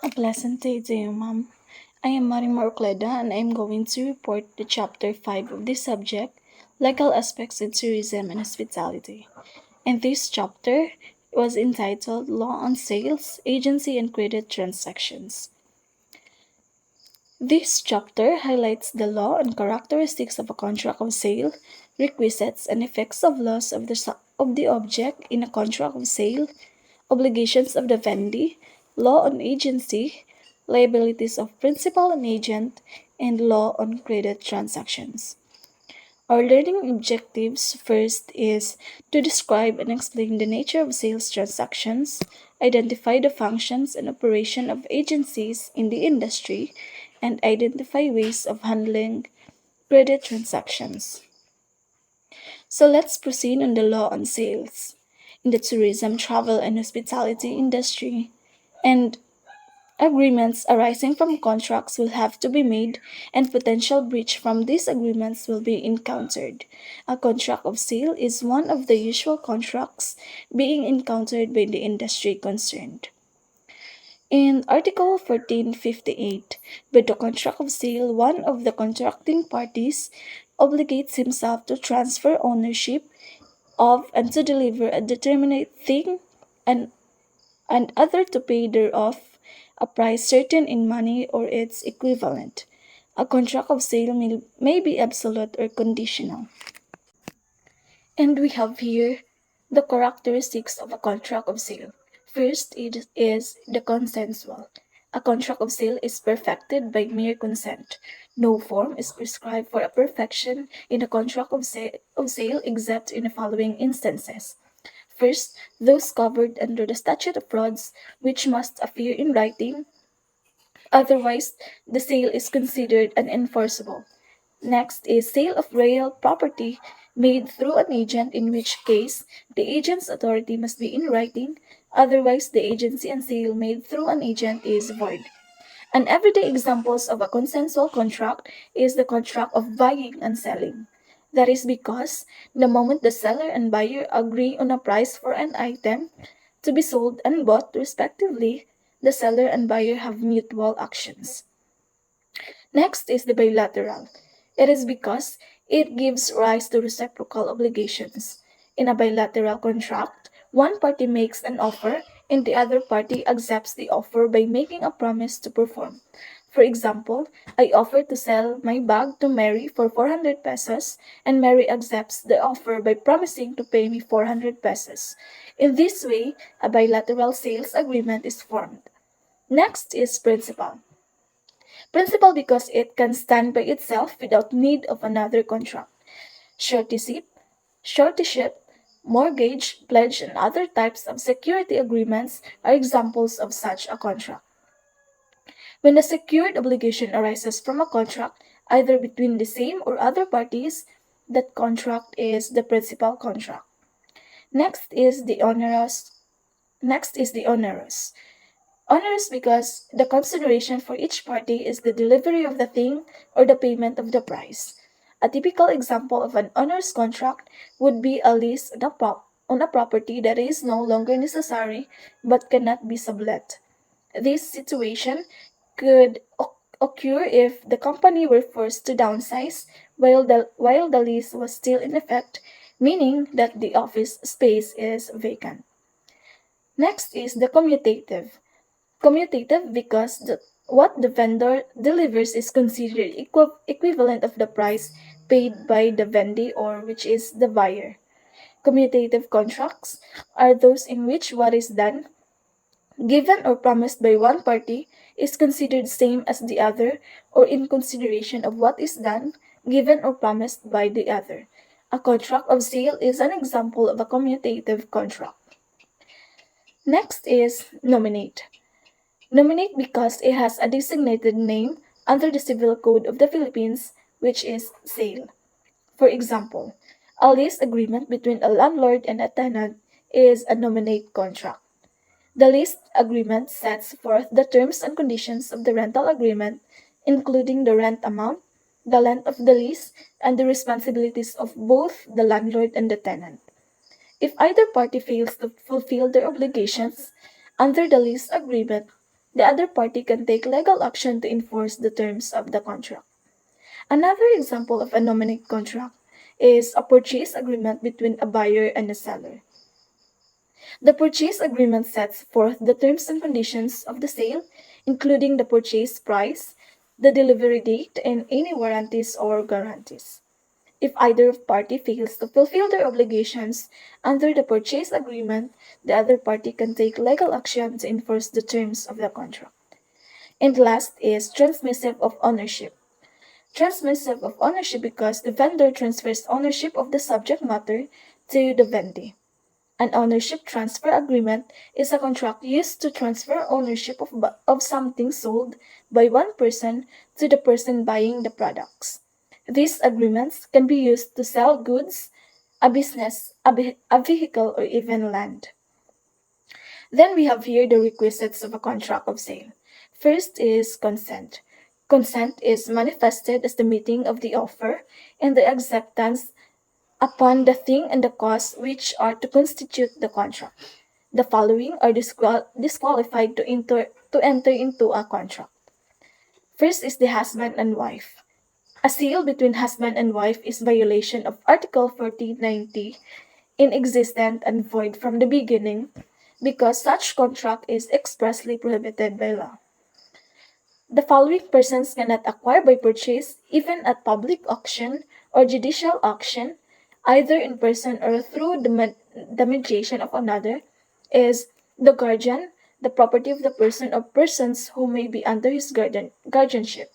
A pleasant day to you, ma'am. I am Marimar Oclida and I am going to report the chapter 5 of this subject, Legal Aspects in Tourism and Hospitality. And this chapter was entitled Law on Sales, Agency and Credit Transactions. This chapter highlights the law and characteristics of a contract of sale, requisites and effects of loss of the object in a contract of sale, obligations of the vendee, law on agency, liabilities of principal and agent, and law on credit transactions. Our learning objectives first is to describe and explain the nature of sales transactions, identify the functions and operation of agencies in the industry, and identify ways of handling credit transactions. So let's proceed on the law on sales. In the tourism, travel, and hospitality industry, and agreements arising from contracts will have to be made, and potential breach from these agreements will be encountered. A contract of sale is one of the usual contracts being encountered by the industry concerned. In Article 1458, by the contract of sale, one of the contracting parties obligates himself to transfer ownership of and to deliver a determinate thing and other to pay thereof a price certain in money or its equivalent. A contract of sale may be absolute or conditional. And we have here the characteristics of a contract of sale. First, it is the consensual. A contract of sale is perfected by mere consent. No form is prescribed for a perfection in a contract of sale except in the following instances. First, those covered under the statute of frauds, which must appear in writing, otherwise, the sale is considered unenforceable. Next is sale of real property made through an agent, in which case the agent's authority must be in writing, otherwise, the agency and sale made through an agent is void. An everyday examples of a consensual contract is the contract of buying and selling. That is because the moment the seller and buyer agree on a price for an item to be sold and bought respectively, the seller and buyer have mutual actions. Next is the bilateral. It is because it gives rise to reciprocal obligations. In a bilateral contract, one party makes an offer and the other party accepts the offer by making a promise to perform. For example, I offer to sell my bag to Mary for 400 pesos and Mary accepts the offer by promising to pay me 400 pesos. In this way, a bilateral sales agreement is formed. Next is principal. Principal because it can stand by itself without need of another contract. Suretyship, suretyship, mortgage, pledge, and other types of security agreements are examples of such a contract. When a secured obligation arises from a contract, either between the same or other parties, that contract is the principal contract. Next is the onerous. Next is the onerous. Onerous because the consideration for each party is the delivery of the thing or the payment of the price. A typical example of an onerous contract would be a lease on a property that is no longer necessary but cannot be sublet. This situation could occur if the company were forced to downsize while the lease was still in effect, meaning that the office space is vacant. Next is the commutative. Commutative because what the vendor delivers is considered equivalent of the price paid by the vendee, or which is the buyer. Commutative contracts are those in which what is done, given or promised by one party is considered same as the other, or in consideration of what is done, given or promised by the other. A contract of sale is an example of a commutative contract. Next is nominate. Nominate because it has a designated name under the Civil Code of the Philippines, which is sale. For example, a lease agreement between a landlord and a tenant is a nominate contract. The lease agreement sets forth the terms and conditions of the rental agreement, including the rent amount, the length of the lease, and the responsibilities of both the landlord and the tenant. If either party fails to fulfill their obligations under the lease agreement, the other party can take legal action to enforce the terms of the contract. Another example of a nominate contract is a purchase agreement between a buyer and a seller. The purchase agreement sets forth the terms and conditions of the sale, including the purchase price, the delivery date, and any warranties or guarantees. If either party fails to fulfill their obligations under the purchase agreement, the other party can take legal action to enforce the terms of the contract. And last is transmissive of ownership. Transmissive of ownership because the vendor transfers ownership of the subject matter to the vendee. An ownership transfer agreement is a contract used to transfer ownership of something sold by one person to the person buying the products. These agreements can be used to sell goods, a business, a vehicle, or even land. Then we have here the requisites of a contract of sale. First is consent. Consent is manifested as the meeting of the offer and the acceptance upon the thing and the cause which are to constitute the contract. The following are disqualified to enter into a contract. First is the husband and wife. A sale between husband and wife is violation of Article 1490, inexistent and void from the beginning, because such contract is expressly prohibited by law. The following persons cannot acquire by purchase, even at public auction or judicial auction, either in person or through the mediation of another, is the guardian, the property of the person or persons who may be under his guardianship.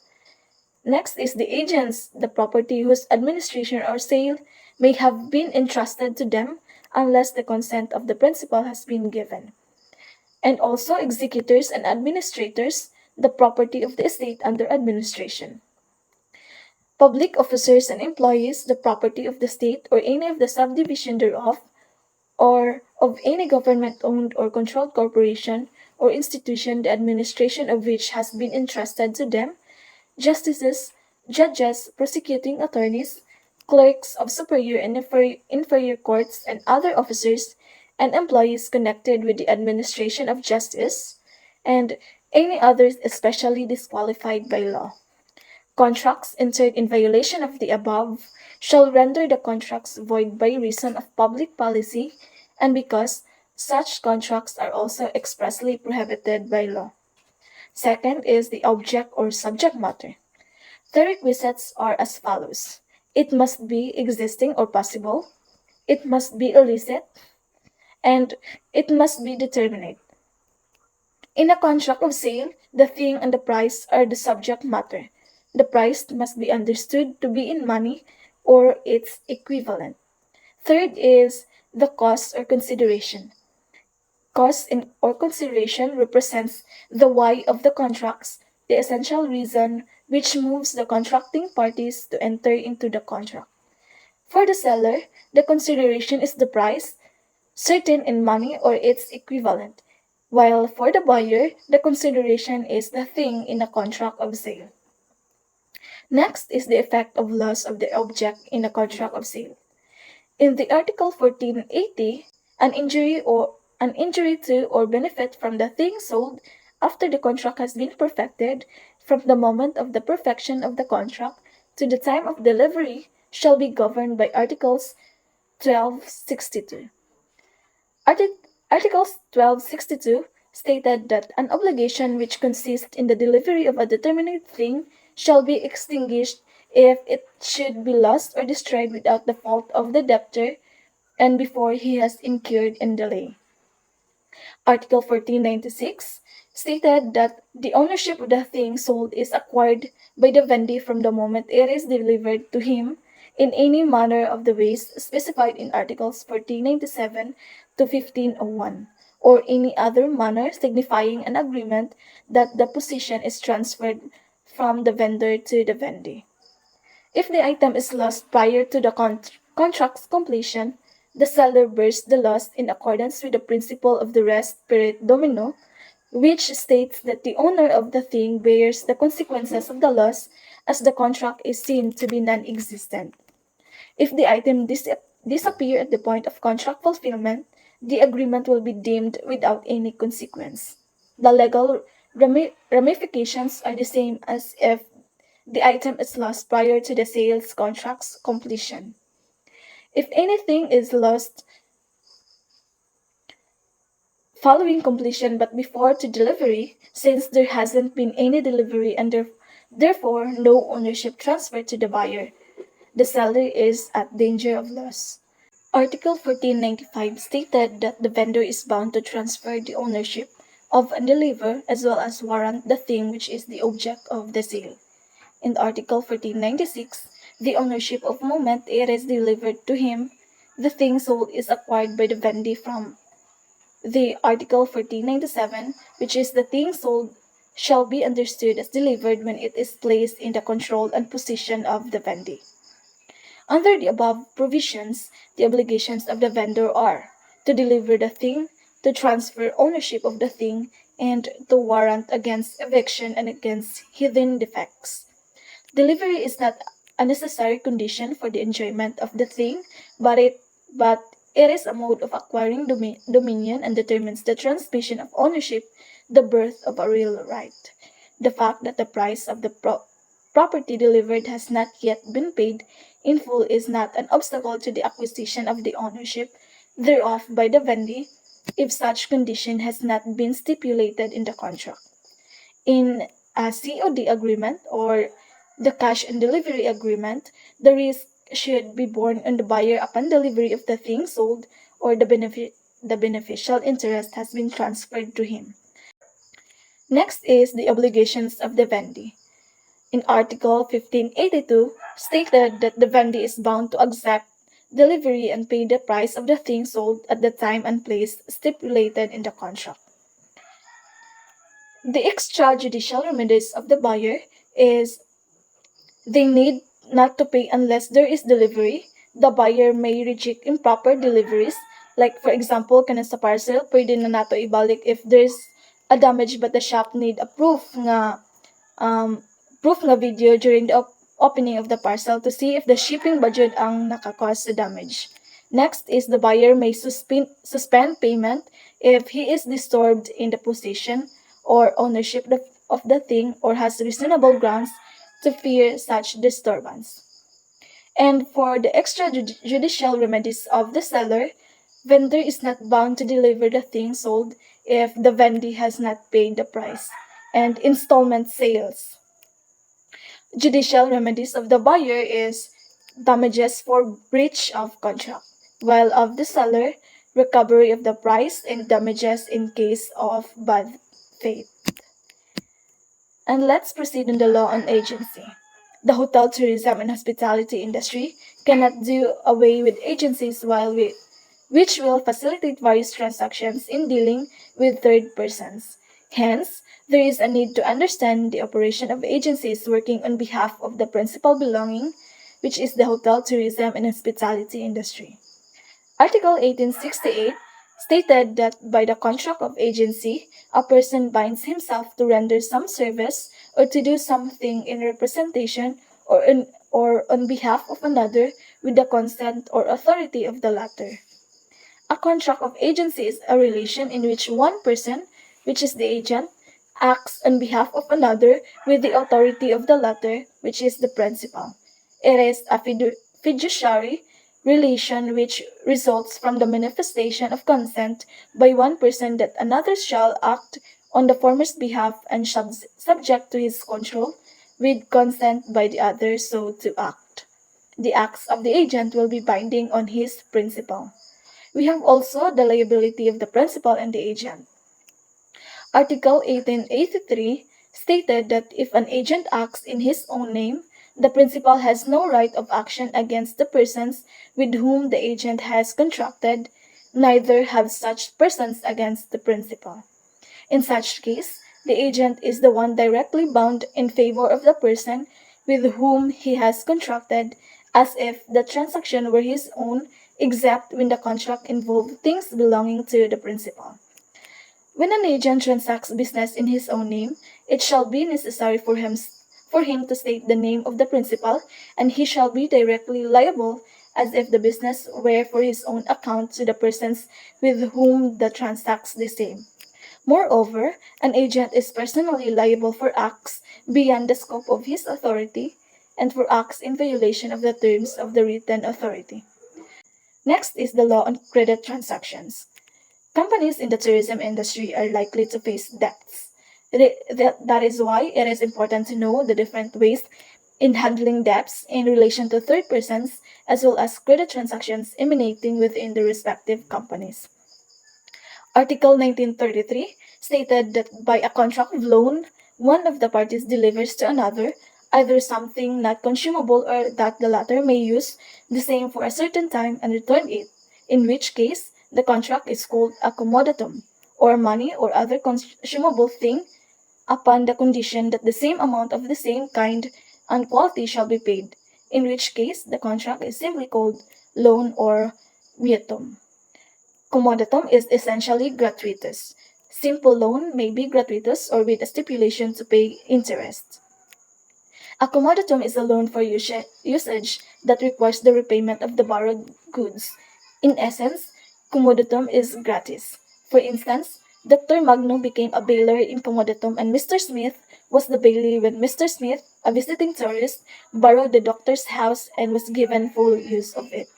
Next is the agents, the property whose administration or sale may have been entrusted to them unless the consent of the principal has been given. And also executors and administrators, the property of the estate under administration. Public officers and employees, the property of the state or any of the subdivision thereof, or of any government owned or controlled corporation or institution the administration of which has been entrusted to them, justices, judges, prosecuting attorneys, clerks of superior and inferior courts, and other officers and employees connected with the administration of justice, and any others especially disqualified by law. Contracts entered in violation of the above shall render the contracts void by reason of public policy and because such contracts are also expressly prohibited by law. Second is the object or subject matter. The requisites are as follows. It must be existing or possible, it must be illicit, and it must be determinate. In a contract of sale, the thing and the price are the subject matter. The price must be understood to be in money or its equivalent. Third is the cost or consideration. Cost or consideration represents the why of the contracts, the essential reason which moves the contracting parties to enter into the contract. For the seller, the consideration is the price, certain in money or its equivalent, while for the buyer, the consideration is the thing in a contract of sale. Next is the effect of loss of the object in a contract of sale. In the Article 1480, an injury to or benefit from the thing sold after the contract has been perfected, from the moment of the perfection of the contract to the time of delivery, shall be governed by Articles 1262. Articles 1262 stated that an obligation which consists in the delivery of a determinate thing shall be extinguished if it should be lost or destroyed without the fault of the debtor and before he has incurred in delay. Article 1496 stated that the ownership of the thing sold is acquired by the vendee from the moment it is delivered to him in any manner of the ways specified in Articles 1497 to 1501, or any other manner signifying an agreement that the possession is transferred from the vendor to the vendee. If the item is lost prior to the contract's completion, the seller bears the loss in accordance with the principle of the res perit domino, which states that the owner of the thing bears the consequences of the loss as the contract is seen to be non-existent. If the item disappear at the point of contract fulfillment, the agreement will be deemed without any consequence. The Ramifications are the same as if the item is lost prior to the sales contract's completion. If anything is lost following completion but before to delivery, since there hasn't been any delivery and therefore no ownership transferred to the buyer, the seller is at danger of loss. Article 1495 stated that the vendor is bound to transfer the ownership of and deliver as well as warrant the thing which is the object of the sale. In Article 1496, the ownership of moment it is delivered to him, the thing sold is acquired by the vendee from the Article 1497, which is the thing sold shall be understood as delivered when it is placed in the control and possession of the vendee. Under the above provisions, the obligations of the vendor are to deliver the thing, to transfer ownership of the thing, and to warrant against eviction and against hidden defects. Delivery is not a necessary condition for the enjoyment of the thing, but it is a mode of acquiring dominion and determines the transmission of ownership, the birth of a real right. The fact that the price of the property delivered has not yet been paid in full is not an obstacle to the acquisition of the ownership thereof by the vendee if such condition has not been stipulated in the contract. In a COD agreement or the cash and delivery agreement, the risk should be borne on the buyer upon delivery of the thing sold or the beneficial interest has been transferred to him. Next is the obligations of the vendee. In Article 1582, stated that the vendee is bound to accept delivery and pay the price of the thing sold at the time and place stipulated in the contract. The extrajudicial remedies of the buyer is they need not to pay unless there is delivery. The buyer may reject improper deliveries. Like for example, kana sa parcel, pwede na nato ibalik if there's a damage but the shop need a um, proof nga video during the opening of the parcel to see if the shipping budget ang nakakause sa damage. Next is the buyer may suspend payment if he is disturbed in the possession or ownership of the thing or has reasonable grounds to fear such disturbance. And for the extrajudicial remedies of the seller, vendor is not bound to deliver the thing sold if the vendee has not paid the price. And installment sales. Judicial remedies of the buyer is damages for breach of contract, while of the seller, recovery of the price and damages in case of bad faith. And let's proceed on the law on agency. The hotel, tourism, and hospitality industry cannot do away with agencies which will facilitate various transactions in dealing with third persons. Hence, there is a need to understand the operation of agencies working on behalf of the principal belonging, which is the hotel, tourism, and hospitality industry. Article 1868 stated that by the contract of agency, a person binds himself to render some service or to do something in representation or on behalf of another with the consent or authority of the latter. A contract of agency is a relation in which one person, which is the agent, acts on behalf of another with the authority of the latter, which is the principal. It is a fiduciary relation which results from the manifestation of consent by one person that another shall act on the former's behalf and shall subject to his control with consent by the other so to act. The acts of the agent will be binding on his principal. We have also the liability of the principal and the agent. Article 1883 stated that if an agent acts in his own name, the principal has no right of action against the persons with whom the agent has contracted, neither have such persons against the principal. In such case, the agent is the one directly bound in favor of the person with whom he has contracted, as if the transaction were his own, except when the contract involved things belonging to the principal. When an agent transacts business in his own name, it shall be necessary for him to state the name of the principal, and he shall be directly liable as if the business were for his own account to the persons with whom the transacts the same. Moreover, an agent is personally liable for acts beyond the scope of his authority and for acts in violation of the terms of the written authority. Next is the law on credit transactions. Companies in the tourism industry are likely to face debts. That is why it is important to know the different ways in handling debts in relation to third persons as well as credit transactions emanating within the respective companies. Article 1933 stated that by a contract of loan, one of the parties delivers to another either something not consumable or that the latter may use the same for a certain time and return it, in which case the contract is called a commoditum, or money or other consumable thing, upon the condition that the same amount of the same kind and quality shall be paid, in which case the contract is simply called loan or mutuum. Commoditum is essentially gratuitous. Simple loan may be gratuitous or with a stipulation to pay interest. A commoditum is a loan for usage that requires the repayment of the borrowed goods. In essence, commoditum is gratis. For instance, Dr. Magno became a bailior in commoditum and Mr. Smith was the bailee when Mr. Smith, a visiting tourist, borrowed the doctor's house and was given full use of it.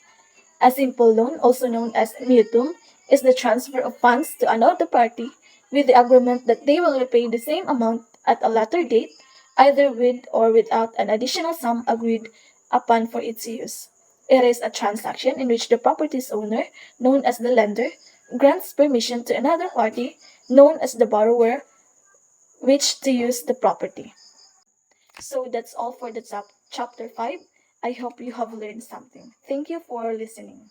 A simple loan, also known as mutuum, is the transfer of funds to another party with the agreement that they will repay the same amount at a later date, either with or without an additional sum agreed upon for its use. It is a transaction in which the property's owner, known as the lender, grants permission to another party, known as the borrower, which to use the property. So that's all for the chapter 5. I hope you have learned something. Thank you for listening.